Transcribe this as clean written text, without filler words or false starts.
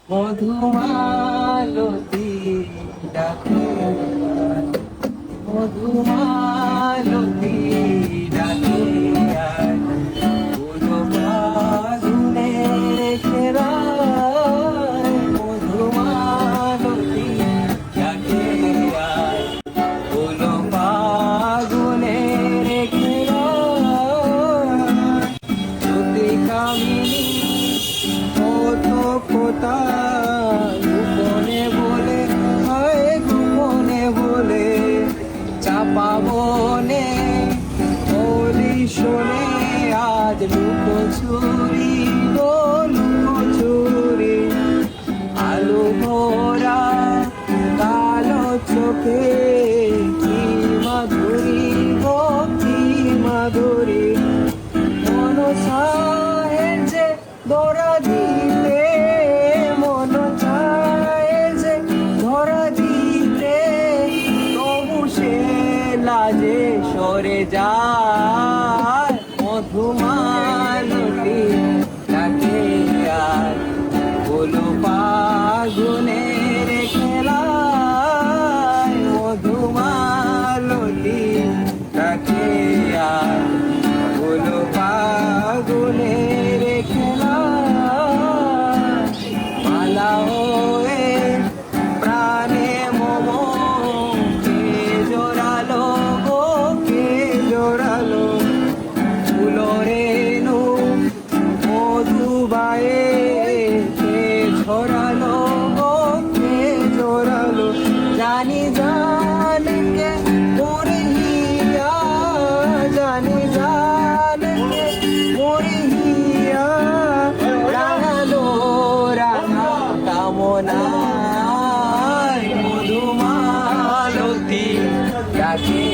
মধুমালতী ডাকে, মধুমালতী ডাকে আয়, ফুলো ফাগুনের খেলায়। মধুমালতী ডাকে আয়, ফুলো ফাগুনের খেলায়। যদি কামিনী কত কোথায় গোপনে বলে, হায় গোপনে বলে, চাপা বনে বলি শোনে আজ লুকোচুরি গো লুকোচুরি। আলো ভরা কালো চোখে কি মাধুরী গো কি মাধুরী। মনসায়ের যে ধরা দিতে, মন চায় যে ধরা দিতে, তবু সে লাজে সরে যায়। মধুমালতী ডাকে আয়, ফুলো ফাগুনের খেলায়। মধুমালতী ডাকে আয়, ফুলো ফাগুনের খেলায়। মালা হয়ে প্রাণে মম কে জোড়ালো গো কে জোড়ালো। ফুলো রেণু মধুবায়ে কে ছড়ালো গো কে জোড়ালো। জানি জানকে মোরে হিয়া, জানি জানকে মোরে হিয়া, রাঙালো রাঙা কামনায়। মধুমালতী ডাকে